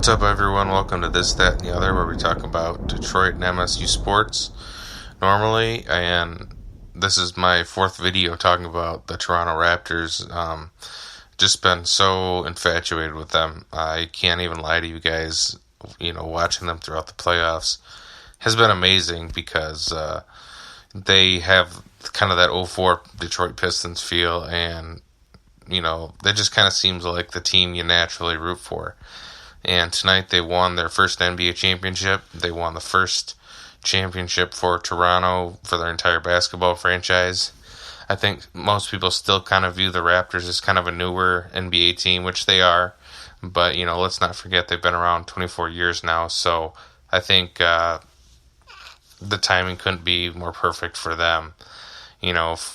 What's up, everyone? Welcome to This, That, and the Other, where we talk about Detroit and MSU sports normally, and this is my fourth video talking about the Toronto Raptors. Just been so infatuated with them. I can't even lie to you guys. Watching them throughout the playoffs has been amazing because they have kind of that 04 Detroit Pistons feel, and they just kind of seems like the team you naturally root for. And tonight they won their first NBA championship. They won the first championship for Toronto for their entire basketball franchise. I think most people still kind of view the Raptors as kind of a newer NBA team, which they are. But, let's not forget they've been around 24 years now. So I think the timing couldn't be more perfect for them,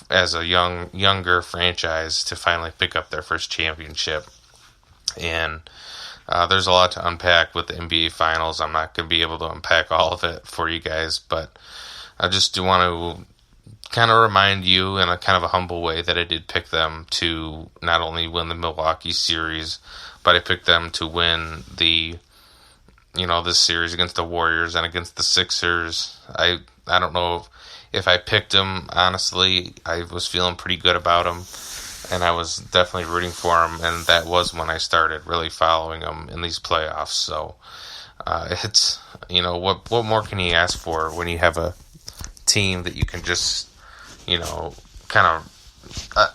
as a younger franchise to finally pick up their first championship. And there's a lot to unpack with the NBA Finals. I'm not going to be able to unpack all of it for you guys, but I just do want to kind of remind you in a kind of a humble way that I did pick them to not only win the Milwaukee series, but I picked them to win this series against the Warriors and against the Sixers. I don't know if I picked them, honestly. I was feeling pretty good about them. And I was definitely rooting for them, and that was when I started really following them in these playoffs. So it's, what more can you ask for when you have a team that you can just, kind of,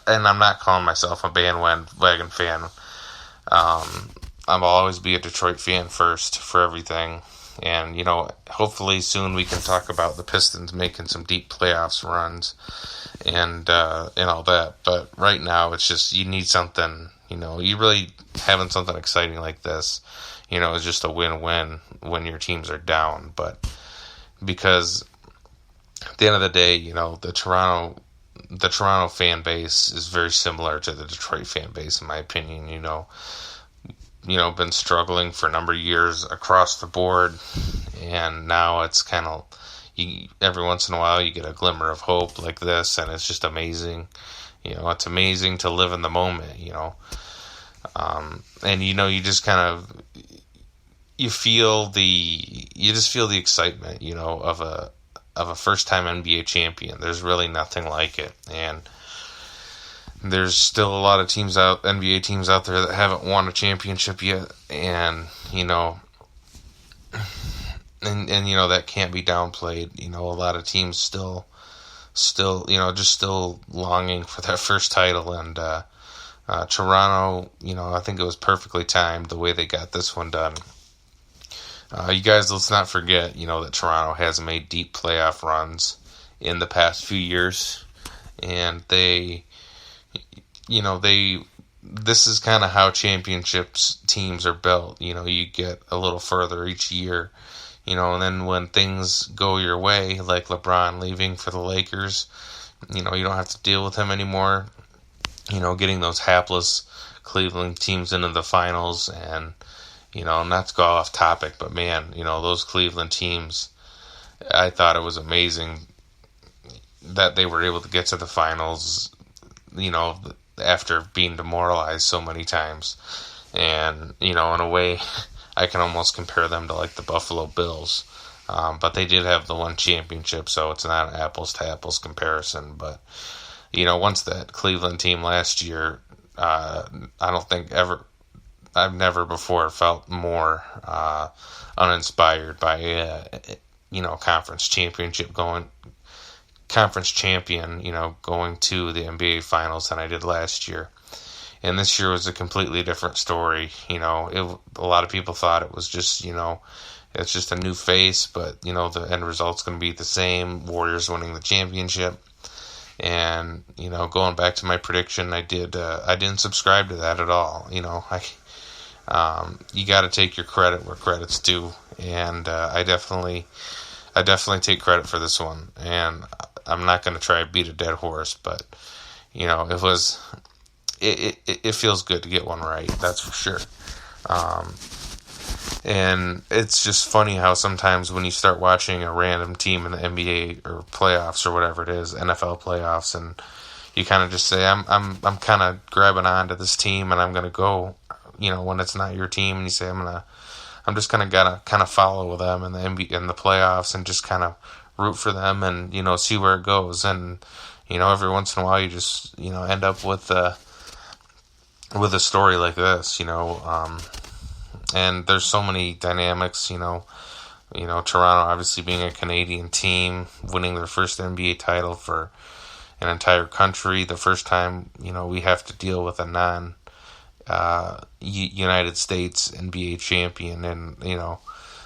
and I'm not calling myself a bandwagon fan. I'll always be a Detroit fan first for everything. And, hopefully soon we can talk about the Pistons making some deep playoffs runs and all that. But right now it's just, you need something, you really having something exciting like this, is just a win-win when your teams are down. But because at the end of the day, the Toronto fan base is very similar to the Detroit fan base, in my opinion. Been struggling for a number of years across the board, and now it's kind of, every once in a while you get a glimmer of hope like this, and it's just amazing. It's amazing to live in the moment, and you just kind of, you just feel the excitement, of a first-time NBA champion. There's really nothing like it, and there's still a lot of NBA teams out there that haven't won a championship yet, and that can't be downplayed. A lot of teams still longing for that first title, and Toronto, I think it was perfectly timed the way they got this one done. You guys, let's not forget, that Toronto has made deep playoff runs in the past few years, and this is kind of how championships teams are built. You get a little further each year, and then when things go your way, like LeBron leaving for the Lakers, you don't have to deal with him anymore. Getting those hapless Cleveland teams into the finals, and, not to go off topic, but man, those Cleveland teams, I thought it was amazing that they were able to get to the finals, after being demoralized so many times. And, in a way, I can almost compare them to like the Buffalo Bills. But they did have the one championship, so it's not an apples to apples comparison. But, once that Cleveland team last year, I've never before felt more uninspired by a conference champion, going to the NBA Finals than I did last year. And this year was a completely different story. A lot of people thought it was just, it's just a new face, but, the end result's going to be the same. Warriors winning the championship. And, going back to my prediction, I didn't subscribe to that at all. You got to take your credit where credit's due. And I definitely take credit for this one. And I'm not going to try to beat a dead horse, but, it feels good to get one right. That's for sure. And it's just funny how sometimes when you start watching a random team in the NBA or playoffs or whatever it is, NFL playoffs, and you kind of just say, I'm kind of grabbing on to this team, and I'm going to go, when it's not your team, and you say, I'm I'm just gonna kind of follow them in the in the playoffs and just kind of root for them and see where it goes. And every once in a while you just end up with a story like this. And there's so many dynamics. Toronto obviously being a Canadian team, winning their first NBA title for an entire country, the first time we have to deal with a non United States NBA champion, and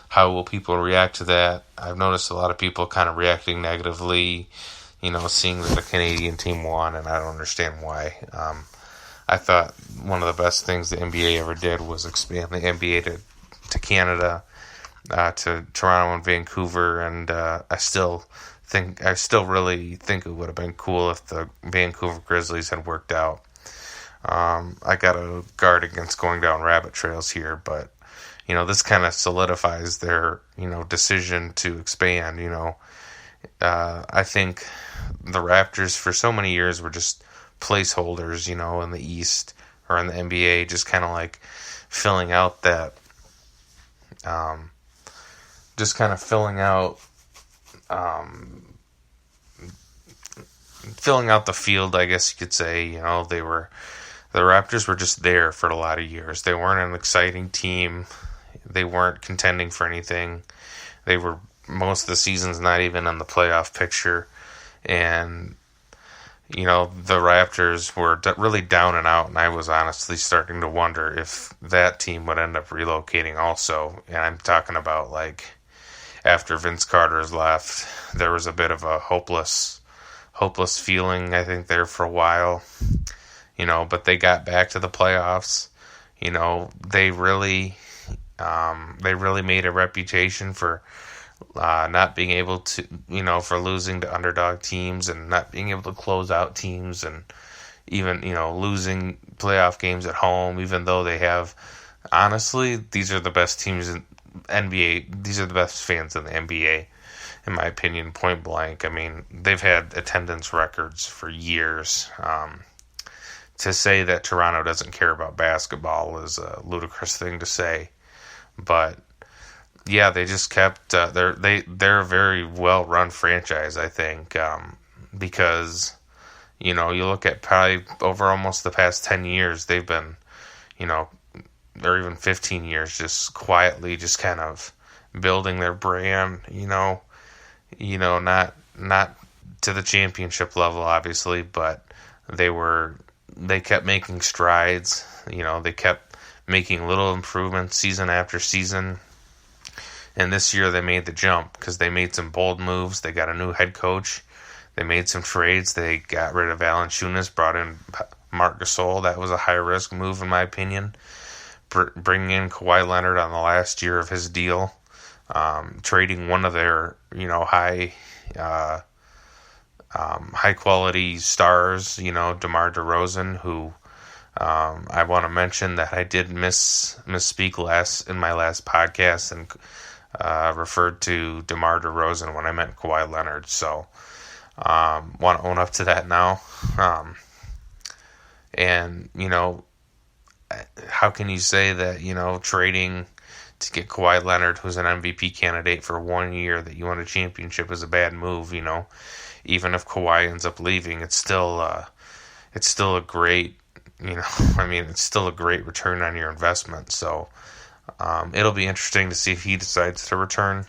how will people react to that? I've noticed a lot of people kind of reacting negatively, seeing that the Canadian team won, and I don't understand why. I thought one of the best things the NBA ever did was expand the NBA to Canada, to Toronto and Vancouver, and I still really think it would have been cool if the Vancouver Grizzlies had worked out. I got to guard against going down rabbit trails here, but this kind of solidifies their decision to expand. I think the Raptors for so many years were just placeholders, in the East or in the NBA, just kind of like filling out that, filling out the field, I guess you could say. The Raptors were just there for a lot of years. They weren't an exciting team. They weren't contending for anything. They were most of the seasons not even in the playoff picture. And, the Raptors were really down and out, and I was honestly starting to wonder if that team would end up relocating also. And I'm talking about, like, after Vince Carter's left, there was a bit of a hopeless feeling, I think, there for a while. But they got back to the playoffs. They really made a reputation for not being able to, for losing to underdog teams and not being able to close out teams, and even, losing playoff games at home, even though they have, honestly, these are the best teams in NBA. These are the best fans in the NBA, in my opinion, point blank. I mean, they've had attendance records for years. To say that Toronto doesn't care about basketball is a ludicrous thing to say, but yeah, they just kept. They're a very well run franchise, I think, because you look at probably over almost the past 10 years, they've been, or even 15 years, just quietly, just kind of building their brand. Not to the championship level, obviously, but they kept making strides. They kept making little improvements season after season. And this year they made the jump because they made some bold moves. They got a new head coach. They made some trades. They got rid of Valanciunas, brought in Marc Gasol. That was a high-risk move, in my opinion. Bringing in Kawhi Leonard on the last year of his deal. Trading one of their, high-quality stars, DeMar DeRozan, who I want to mention that I did misspeak in my last podcast and referred to DeMar DeRozan when I meant Kawhi Leonard. So want to own up to that now. And, how can you say that, trading to get Kawhi Leonard, who's an MVP candidate for 1 year, that you won a championship, is a bad move, Even if Kawhi ends up leaving, it's still a great, it's still a great return on your investment. So it'll be interesting to see if he decides to return.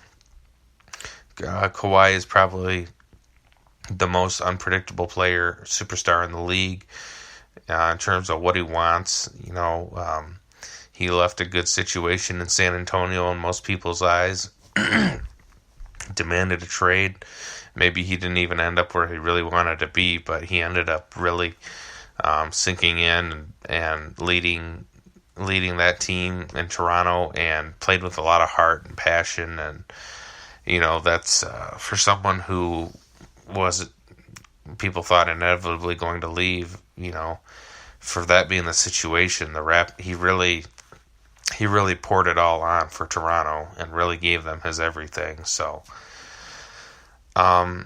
Kawhi is probably the most unpredictable superstar in the league in terms of what he wants. He left a good situation in San Antonio in most people's eyes, demanded a trade. Maybe he didn't even end up where he really wanted to be, but he ended up really sinking in and leading that team in Toronto, and played with a lot of heart and passion. And that's for someone who people thought inevitably going to leave. For that being the situation, he really poured it all on for Toronto and really gave them his everything. So. A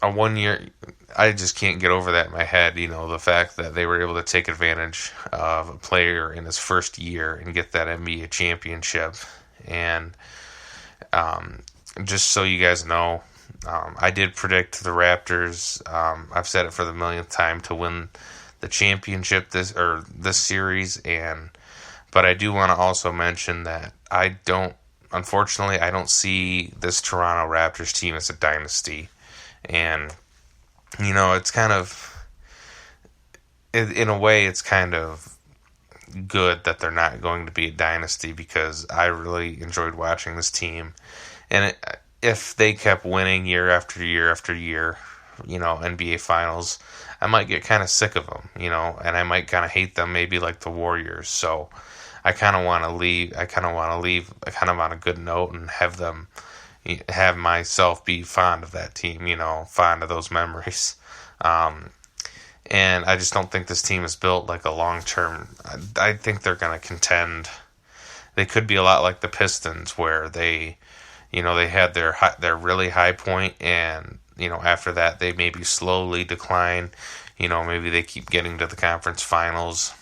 1 year, I just can't get over that in my head. The fact that they were able to take advantage of a player in his first year and get that NBA championship. And just so you guys know, I did predict the Raptors. I've said it for the millionth time to win the championship this series, but I do want to also mention that unfortunately, I don't see this Toronto Raptors team as a dynasty, and it's kind of, in a way, it's kind of good that they're not going to be a dynasty, because I really enjoyed watching this team, and if they kept winning year after year after year, NBA Finals, I might get kind of sick of them, and I might kind of hate them, maybe like the Warriors. So I kind of want to leave. I kind of want to leave kind of on a good note and have myself be fond of that team, fond of those memories. And I just don't think this team is built like a long-term. I think they're going to contend. They could be a lot like the Pistons, where they had their really high point, and after that they maybe slowly decline. Maybe they keep getting to the conference finals,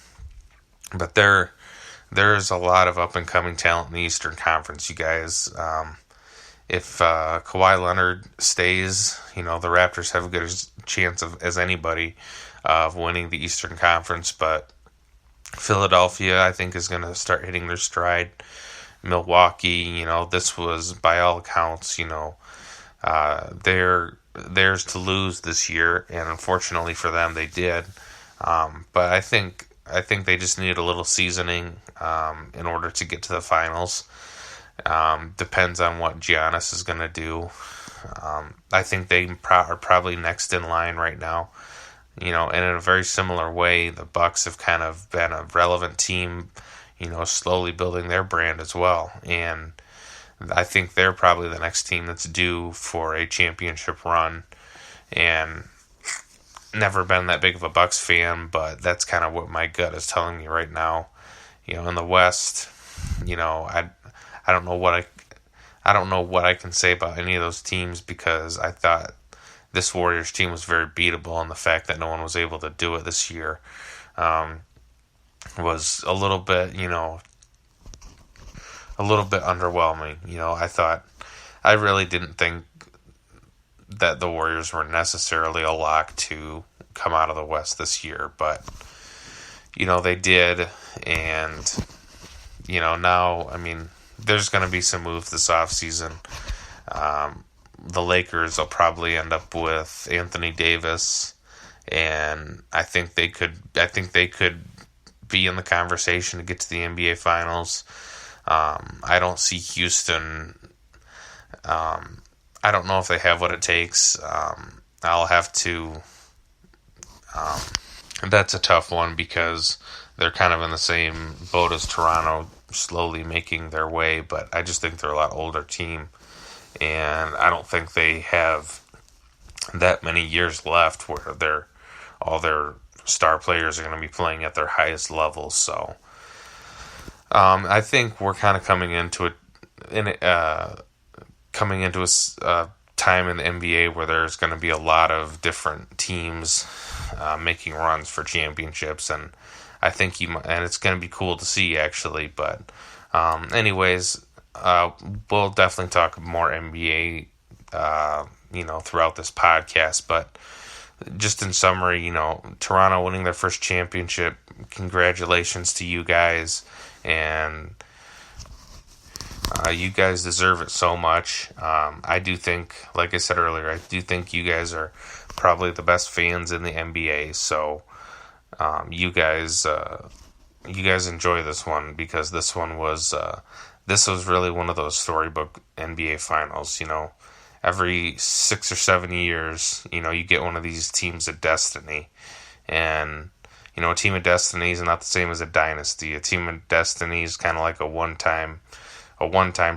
but there's a lot of up and coming talent in the Eastern Conference, you guys. If Kawhi Leonard stays, the Raptors have a good chance as anybody of winning the Eastern Conference. But Philadelphia, I think, is going to start hitting their stride. Milwaukee, this was, by all accounts, theirs to lose this year, and unfortunately for them, they did. But I think they just needed a little seasoning in order to get to the finals. Depends on what Giannis is going to do. I think they are probably next in line right now. And in a very similar way, the Bucks have kind of been a relevant team, slowly building their brand as well. And I think they're probably the next team that's due for a championship run. And never been that big of a Bucks fan, but that's kind of what my gut is telling me right now. In the West, I don't know what I can say about any of those teams, because I thought this Warriors team was very beatable, and the fact that no one was able to do it this year was a little bit underwhelming. I really didn't think that the Warriors were necessarily a lock to come out of the West this year, but they did, and now, there's going to be some moves this offseason. The Lakers will probably end up with Anthony Davis, and I think they could be in the conversation to get to the NBA Finals. I don't see Houston. I don't know if they have what it takes. I'll have to. That's a tough one, because they're kind of in the same boat as Toronto, slowly making their way, but I just think they're a lot older team, and I don't think they have that many years left where all their star players are going to be playing at their highest levels. So I think we're kind of coming into a time in the NBA where there's going to be a lot of different teams making runs for championships, and I think and it's going to be cool to see, actually. But anyways, we'll definitely talk more NBA, throughout this podcast. But just in summary, Toronto winning their first championship. Congratulations to you guys, and you guys deserve it so much. I do think, like I said earlier, I do think you guys are probably the best fans in the NBA. So you guys enjoy this one, because this was really one of those storybook NBA finals. Every 6 or 7 years, you get one of these teams of destiny, and a team of destiny is not the same as a dynasty. A team of destiny is kind of like a one-time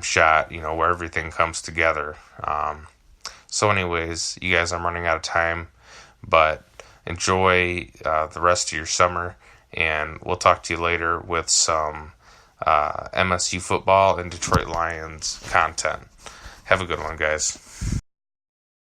shot, where everything comes together. So anyways, you guys, I'm running out of time, but enjoy the rest of your summer, and we'll talk to you later with some MSU football and Detroit Lions content. Have a good one, guys.